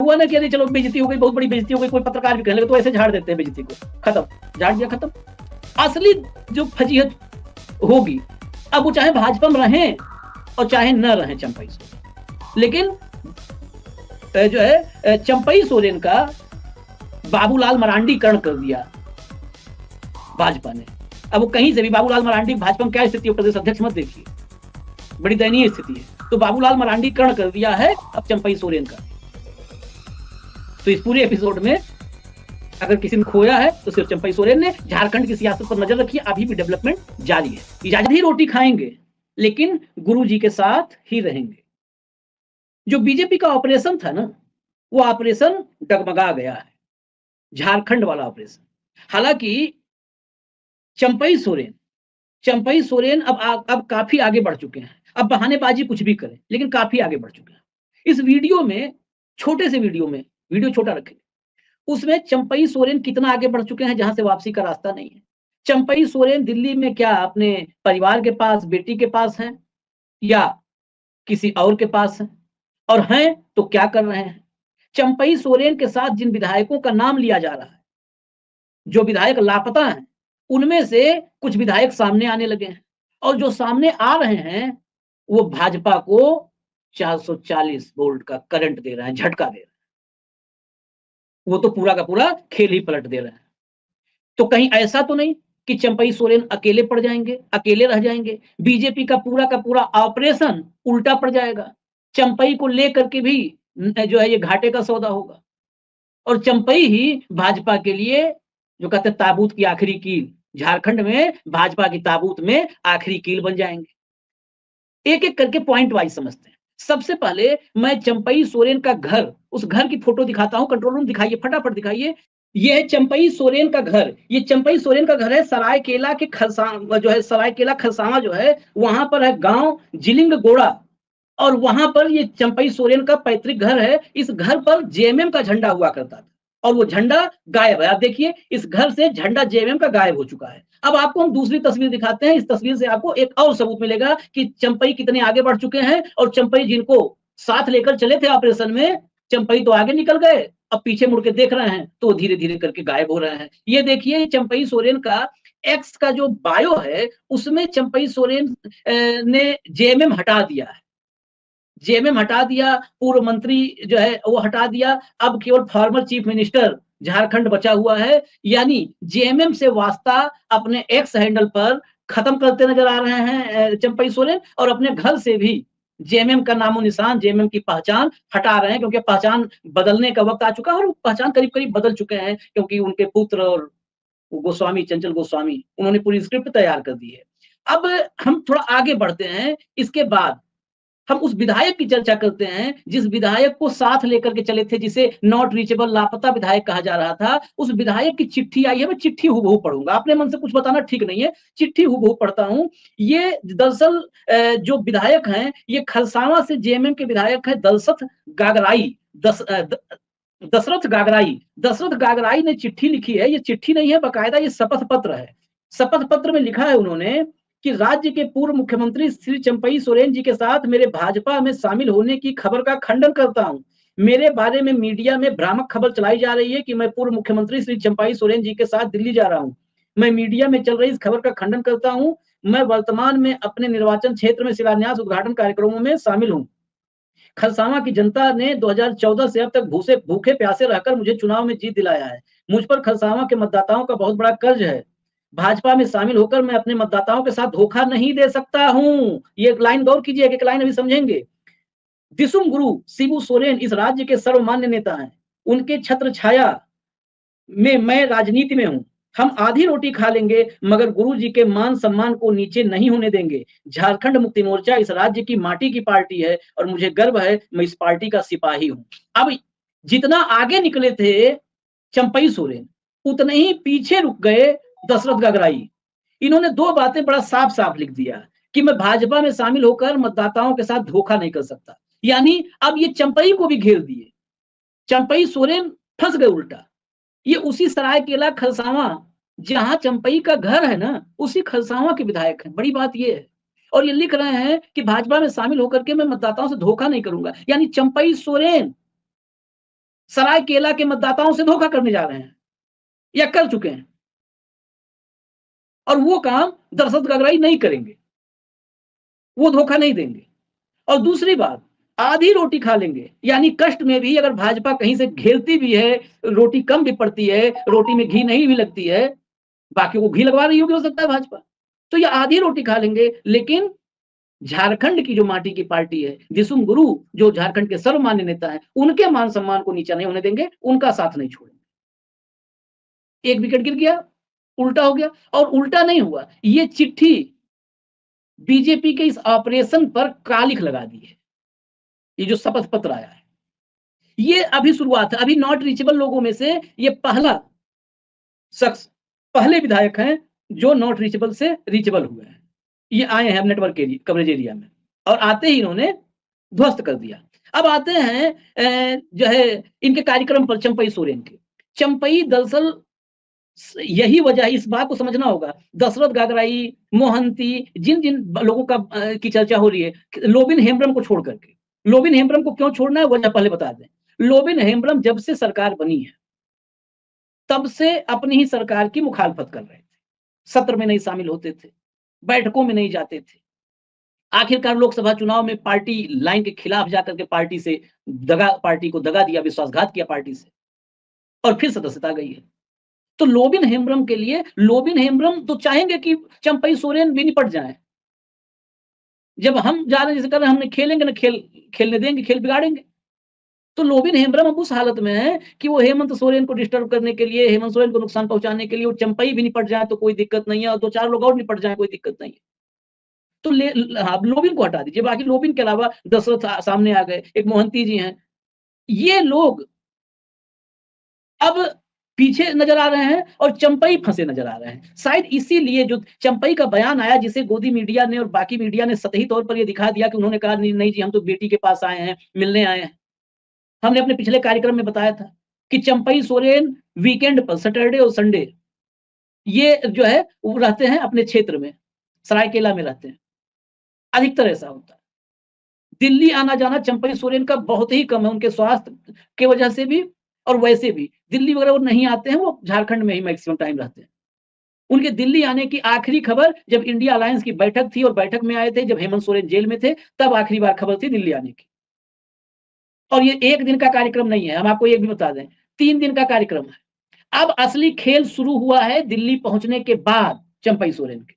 हुआ ना कि अरे चलो बेइज्जती हो गई, बहुत बड़ी बेइज्जती हो गई, कोई पत्रकार भी कहने लगे तो ऐसे झाड़ देते हैं बेइज्जती को, खत्म, झाड़ दिया, खत्म। असली जो फजीहत होगी, अब वो चाहे भाजपा में रहें और चाहे न रहें चंपई सोरेन, लेकिन जो है चंपई सोरेन का बाबूलाल मरांडीकरण कर दिया भाजपा ने। अब वो कहीं से भी बाबूलाल मरांडी, भाजपा में क्या स्थिति है प्रदेश अध्यक्ष मत देखिए, बड़ी दयनीय स्थिति है। तो बाबूलाल मरांडीकरण कर दिया है अब चंपई सोरेन का। तो इस पूरे एपिसोड में अगर किसी ने खोया है तो सिर्फ चंपई सोरेन ने। झारखंड की सियासत पर नजर रखिए, अभी भी डेवलपमेंट जारी है। इजाजत ही रोटी खाएंगे लेकिन गुरु जी के साथ ही रहेंगे। जो बीजेपी का ऑपरेशन था ना, वो ऑपरेशन डगमगा गया है, झारखंड वाला ऑपरेशन। हालांकि चंपई सोरेन अब काफी आगे बढ़ चुके हैं। अब बहानेबाजी कुछ भी करें लेकिन काफी आगे बढ़ चुके हैं। इस वीडियो में, छोटे से वीडियो में, वीडियो छोटा रखें, उसमें चंपई सोरेन कितना आगे बढ़ चुके हैं जहां से वापसी का रास्ता नहीं है। चंपई सोरेन दिल्ली में क्या अपने परिवार के पास, बेटी के पास हैं या किसी और के पास हैं, और हैं तो क्या कर रहे हैं। चंपई सोरेन के साथ जिन विधायकों का नाम लिया जा रहा है, जो विधायक लापता हैं, उनमें से कुछ विधायक सामने आने लगे हैं, और जो सामने आ रहे हैं वो भाजपा को 440 वोल्ट का करंट दे रहे हैं, झटका दे रहे हैं। वो तो पूरा का पूरा खेल ही पलट दे रहे हैं। तो कहीं ऐसा तो नहीं कि चंपई सोरेन अकेले पड़ जाएंगे, अकेले रह जाएंगे, बीजेपी का पूरा ऑपरेशन उल्टा पड़ जाएगा, चंपई को लेकर के भी जो है ये घाटे का सौदा होगा, और चंपई ही भाजपा के लिए, जो कहते हैं ताबूत की आखिरी कील, झारखंड में भाजपा की ताबूत में आखिरी कील बन जाएंगे। एक एक करके पॉइंट वाइज समझते हैं। सबसे पहले मैं चंपई सोरेन का घर, उस घर की फोटो दिखाता हूं। कंट्रोल रूम दिखाइए, फटाफट दिखाइए। ये है चंपई सोरेन का घर। ये चंपई सोरेन का घर है सरायकेला के खरसावा, जो है सरायकेला खरसावा जो है, वहां पर है गांव जिलिंग गोड़ा, और वहां पर ये चंपई सोरेन का पैतृक घर है। इस घर पर जेएमएम का झंडा हुआ करता था, और वो झंडा गायब है। आप देखिए, इस घर से झंडा जेएमएम का गायब हो चुका है। अब आपको हम दूसरी तस्वीर दिखाते हैं। इस तस्वीर से आपको एक और सबूत मिलेगा कि चंपई कितने आगे बढ़ चुके हैं, और चंपई जिनको साथ लेकर चले थे ऑपरेशन में, चंपई तो आगे निकल गए, अब पीछे मुड़ के देख रहे हैं तो धीरे धीरे करके गायब हो रहे हैं। ये देखिए, चंपई सोरेन का एक्स का जो बायो है, उसमें चंपई सोरेन ने जेएमएम हटा दिया है, जेएमएम हटा दिया, पूर्व मंत्री जो है वो हटा दिया, अब केवल फॉर्मर चीफ मिनिस्टर झारखंड बचा हुआ है। यानी जेएमएम से वास्ता अपने एक्स हैंडल पर खत्म करते नजर आ रहे हैं चंपई सोरेन, और अपने घर से भी जेएमएम का नामो निशान, जेएमएम की पहचान हटा रहे हैं, क्योंकि पहचान बदलने का वक्त आ चुका है, और पहचान करीब करीब बदल चुके हैं, क्योंकि उनके पुत्र और गोस्वामी, चंचल गोस्वामी, उन्होंने पूरी स्क्रिप्ट तैयार कर दी है। अब हम थोड़ा आगे बढ़ते हैं। इसके बाद हम उस विधायक की चर्चा करते हैं जिस विधायक को साथ लेकर के चले थे, जिसे नॉट रीचेबल, लापता विधायक कहा जा रहा था। उस विधायक की चिट्ठी आई है, मैं चिट्ठी हूबहू पढ़ूंगा, अपने मन से कुछ बताना ठीक नहीं है, चिट्ठी हूबहू पढ़ता हूं। ये दरअसल जो विधायक हैं, ये खरसावां से जेएमएम के विधायक हैं दलसत गागराई, दशरथ गागराई ने चिट्ठी लिखी है। ये चिट्ठी नहीं है, बकायदा ये शपथ पत्र है। शपथ पत्र में लिखा है उन्होंने कि राज्य के पूर्व मुख्यमंत्री श्री चंपई सोरेन जी के साथ मेरे भाजपा में शामिल होने की खबर का खंडन करता हूं। मेरे बारे में मीडिया में भ्रामक खबर चलाई जा रही है कि मैं पूर्व मुख्यमंत्री श्री चंपई सोरेन जी के साथ दिल्ली जा रहा हूं। मैं मीडिया में चल रही इस खबर का खंडन करता हूं। मैं वर्तमान में अपने निर्वाचन क्षेत्र में शिलान्यास उद्घाटन कार्यक्रमों में शामिल हूं। खरसावां की जनता ने 2014 से अब तक भूखे प्यासे रहकर मुझे चुनाव में जीत दिलाया है। मुझ पर खरसावां के मतदाताओं का बहुत बड़ा कर्ज है। भाजपा में शामिल होकर मैं अपने मतदाताओं के साथ धोखा नहीं दे सकता हूं। ये एक लाइन गौर कीजिए, एक लाइन अभी समझेंगे। दिसुम गुरु शिबू सोरेन इस राज्य के सर्वमान्य नेता हैं। उनके छत्र छाया में मैं राजनीति में हूं। हम आधी रोटी खा लेंगे मगर गुरु जी के मान सम्मान को नीचे नहीं होने देंगे। झारखंड मुक्ति मोर्चा इस राज्य की माटी की पार्टी है और मुझे गर्व है मैं इस पार्टी का सिपाही हूं। अब जितना आगे निकले थे चंपई सोरेन, उतने ही पीछे रुक गए दशरथ गागराई। इन्होंने दो बातें बड़ा साफ साफ लिख दिया कि मैं भाजपा में शामिल होकर मतदाताओं के साथ धोखा नहीं कर सकता। यानी अब ये चंपई को भी घेर दिए, चंपई सोरेन फंस गए उल्टा। ये उसी सरायकेला खरसावां जहां चंपई का घर है ना, उसी खरसावां के विधायक हैं। बड़ी बात ये है, और ये लिख रहे हैं कि भाजपा में शामिल होकर के मैं मतदाताओं से धोखा नहीं करूंगा। यानी चंपई सोरेन सरायकेला के मतदाताओं से धोखा करने जा रहे हैं या कर चुके हैं, और वो काम दशरथ गगराई नहीं करेंगे, वो धोखा नहीं देंगे। और दूसरी बात, आधी रोटी खा लेंगे, यानी कष्ट में भी अगर भाजपा कहीं से घेरती भी है, रोटी कम भी पड़ती है, रोटी में घी नहीं भी लगती है, बाकी को घी लगवा रही होगी हो सकता है भाजपा, तो ये आधी रोटी खा लेंगे, लेकिन झारखंड की जो माटी की पार्टी है, दिसुम गुरु जो झारखंड के सर्वमान्य नेता है, उनके मान सम्मान को नीचा नहीं होने देंगे, उनका साथ नहीं छोड़ेंगे। एक विकेट गिर गया, उल्टा हो गया, और उल्टा नहीं हुआ, ये चिट्ठी बीजेपी के इस ऑपरेशन पर कालिख लगा दी है। ये जो शपथ पत्र आया है, ये अभी शुरुआत है, अभी नॉट रीचेबल लोगों में से ये पहला शख्स, पहले विधायक हैं जो नॉट रीचेबल से रीचेबल हुए हैं। ये आए हैं नेटवर्क कवरेज एरिया में, और आते ही इन्होंने ध्वस्त कर दिया। अब आते हैं जो है इनके कार्यक्रम पर, चंपई सोरेन के। चंपई दरअसल यही वजह है, इस बात को समझना होगा, दशरथ गागराई, मोहंती, जिन जिन लोगों का की चर्चा हो रही है, लोबिन हेम्ब्रम को छोड़ करके। लोबिन हेम्ब्रम को क्यों छोड़ना है वजह पहले बता दें। लोबिन हेम्ब्रम जब से सरकार बनी है तब से अपनी ही सरकार की मुखालफत कर रहे थे, सत्र में नहीं शामिल होते थे, बैठकों में नहीं जाते थे। आखिरकार लोकसभा चुनाव में पार्टी लाइन के खिलाफ जाकर के पार्टी को दगा दिया, विश्वासघात किया पार्टी से, और फिर सदस्यता गई है। तो लोबिन हेम्ब्रम के लिए, लोबिन हेम्ब्रम तो चाहेंगे कि चंपई सोरेन भी निपट जाए। जब हम जा रहे हैं, जैसे कर रहे हैं, हमने खेलेंगे ना, खेलने देंगे, खेल बिगाड़ेंगे। तो लोबिन हेम्ब्रम अब उस हालत में है कि वो हेमंत सोरेन को डिस्टर्ब करने के लिए, हेमंत सोरेन को नुकसान पहुंचाने के लिए, वो चंपई भी निपट जाए तो कोई दिक्कत नहीं है, और 2-4 लोग और निपट जाए कोई दिक्कत नहीं है। तो हाँ, लोबिन को हटा दीजिए, बाकी लोबिन के अलावा दशरथ सामने आ गए, एक मोहंती जी हैं, ये लोग अब पीछे नजर आ रहे हैं और चंपई फंसे नजर आ रहे हैं। शायद इसीलिए जो चंपई का बयान आया, जिसे गोदी मीडिया ने और बाकी मीडिया ने सतही तौर पर यह दिखा दिया कि उन्होंने कहा नहीं, नहीं जी, हम तो बेटी के पास आए हैं, मिलने आए हैं। हमने अपने पिछले कार्यक्रम में बताया था कि चंपई सोरेन वीकेंड पर, सैटरडे और संडे, ये जो है वो रहते हैं अपने क्षेत्र में, सरायकेला में रहते हैं, अधिकतर ऐसा होता है। दिल्ली आना जाना चंपई सोरेन का बहुत ही कम है, उनके स्वास्थ्य के वजह से भी, और वैसे भी दिल्ली वगैरह वो नहीं आते हैं, वो झारखंड में ही मैक्सिमम टाइम रहते हैं। उनके दिल्ली आने की आखिरी खबर जब इंडिया अलायंस की बैठक थी, और बैठक में आए थे जब हेमंत सोरेन जेल में थे, तब आखिरी बार खबर थी दिल्ली आने की। और ये एक दिन का कार्यक्रम नहीं है, हम आपको एक भी बता दें, 3 दिन का कार्यक्रम है। अब असली खेल शुरू हुआ है दिल्ली पहुंचने के बाद चंपई सोरेन के,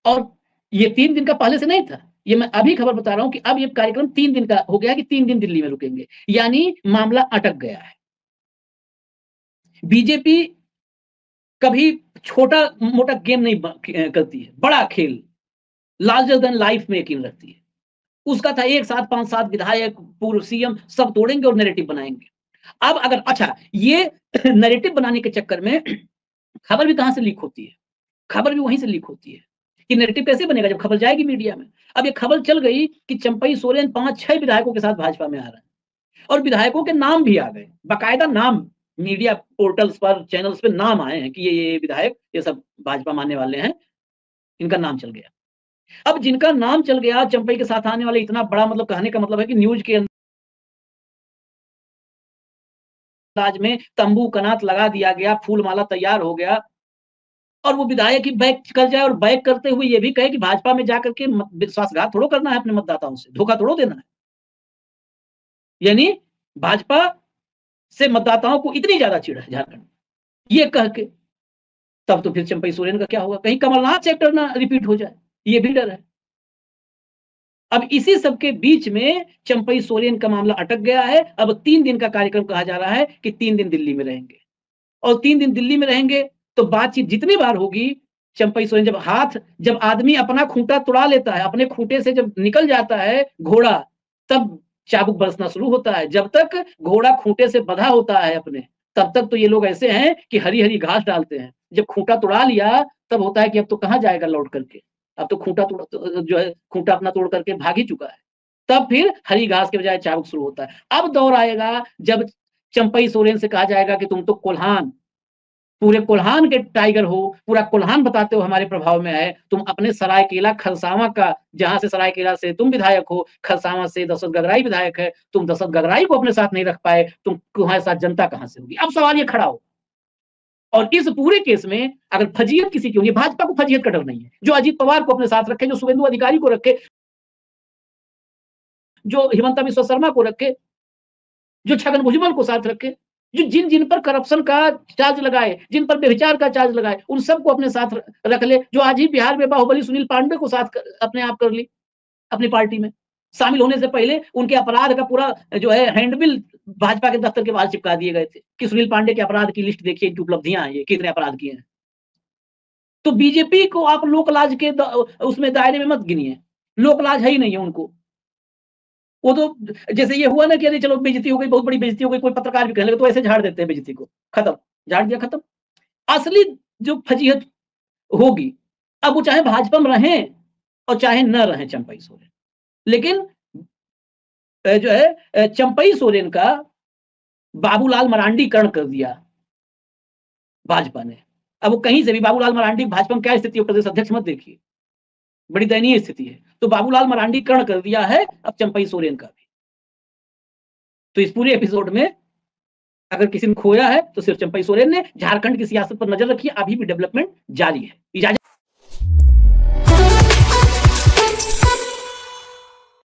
और ये 3 दिन का पहले से नहीं था, ये मैं अभी खबर बता रहा हूं कि अब ये कार्यक्रम 3 दिन का हो गया कि 3 दिन दिल्ली में रुकेंगे, यानी मामला अटक गया है। बीजेपी कभी छोटा मोटा गेम नहीं करती है, बड़ा खेल, लार्जर देन लाइफ में यकीन रखती है। उसका था एक साथ 5-7 विधायक, पूर्व सीएम सब तोड़ेंगे और नैरेटिव बनाएंगे। अब अगर अच्छा, ये नैरेटिव बनाने के चक्कर में खबर भी कहां से लीक होती है, खबर भी वहीं से लीक होती है कि नैरेटिव कैसे बनेगा जब खबर जाएगी मीडिया में। अब ये खबर चल गई कि चंपई सोरेन 5-6 विधायकों के साथ भाजपा में आ रहा है, और विधायकों के नाम भी आ गए, बाकायदा नाम, मीडिया पोर्टल्स पर, चैनल्स पे नाम आए हैं कि ये विधायक, ये सब भाजपा मानने वाले हैं, इनका नाम चल गया। अब जिनका नाम चल गया चंपई के साथ आने वाले, इतना बड़ा मतलब, कहने का मतलब है कि न्यूज के अंदाज में तंबू कनात लगा दिया गया, फूल माला तैयार हो गया, और वो विधायक ही बैक कर जाए, और बैक करते हुए ये भी कहे कि भाजपा में जाकर के विश्वासघात थोड़ो करना है अपने मतदाताओं से, धोखा थोड़ो देना है। यानी भाजपा से मतदाताओं को इतनी ज्यादा चिढ़ है झारखंड, ये कह के, तब तो फिर चंपई सोरेन का क्या होगा, कहीं कमलनाथ चैप्टर ना रिपीट हो जाए, ये भी डर है। अब इसी सबके बीच में चंपई सोरेन का मामला अटक गया है। अब 3 दिन का कार्यक्रम कहा जा रहा है कि 3 दिन दिल्ली में रहेंगे, और 3 दिन दिल्ली में रहेंगे तो बातचीत जितनी बार होगी, चंपई सोरेन जब आदमी अपना खूंटा तुड़ा लेता है, अपने खूंटे से जब निकल जाता है घोड़ा, तब चाबुक बरसना शुरू होता है। जब तक घोड़ा खूंटे से बंधा होता है अपने, तब तक तो ये लोग ऐसे हैं कि हरी हरी घास डालते हैं। जब खूंटा तुड़ा लिया तब होता है कि अब तो कहां जाएगा लौट करके, अब तो जो है खूंटा अपना तोड़ करके भाग ही चुका है। तब फिर हरी घास के बजाय चाबुक शुरू होता है। अब दौर आएगा जब चंपई सोरेन से कहा जाएगा कि तुम तो कोल्हान, पूरे कोल्हान के टाइगर हो, पूरा कोल्हान बताते हो हमारे प्रभाव में है, तुम अपने सरायकेला खरसावां का, जहां से सरायकेला से तुम विधायक हो, खरसावां से दशरथ गगराई विधायक है, तुम दशरथ गगराई को अपने साथ नहीं रख पाए, तुम तुम्हारे साथ जनता कहां से होगी? अब सवाल ये खड़ा हो। और इस पूरे केस में अगर फजीहत किसी की होगी, भाजपा को फजीहत का डर नहीं है, जो अजीत पवार को अपने साथ रखे, जो शुभेंदु अधिकारी को रखे, जो हिमंता बिश्वा शर्मा को रखे, जो छगन भुजबल को साथ रखे, जो जिन जिन पर करप्शन का चार्ज लगाए, जिन पर व्यभिचार का चार्ज लगाए, उन सबको अपने साथ रख ले, जो आज ही बिहार में बाहुबली सुनील पांडे को साथ अपने आप कर ली अपनी पार्टी में। शामिल होने से पहले उनके अपराध का पूरा जो है हैंडबिल भाजपा के दफ्तर के बाहर चिपका दिए गए थे कि सुनील पांडे के अपराध की लिस्ट देखिए, इनकी उपलब्धियां हैं, ये कितने अपराध किए हैं। तो बीजेपी को आप लोकलाज के उसमें दायरे में मत गिनिए, लोकलाज है ही नहीं है उनको। वो तो जैसे ये हुआ ना कि अरे चलो बेइज्जती हो गई, बहुत बड़ी बेइज्जती हो गई, कोई पत्रकार भी कहने लगे तो ऐसे झाड़ देते हैं बेइज्जती को, खत्म, झाड़ दिया, खत्म। असली जो फजीहत होगी, अब वो चाहे भाजपा में रहें और चाहे न रहें चंपई सोरेन, लेकिन जो है चंपई सोरेन का बाबूलाल मरांडीकरण कर दिया भाजपा ने। अब वो कहीं से भी बाबूलाल मरांडी, भाजपा में क्या स्थिति है प्रदेश अध्यक्ष मत देखिए, बड़ी दयनीय स्थिति है। तो बाबूलाल मरांडीकरण कर दिया है अब चंपई सोरेन का भी। तो इस पूरे एपिसोड में अगर किसी ने खोया है तो सिर्फ चंपई सोरेन ने। झारखंड की सियासत पर नजर रखिए, अभी भी डेवलपमेंट जारी है। इजाजत।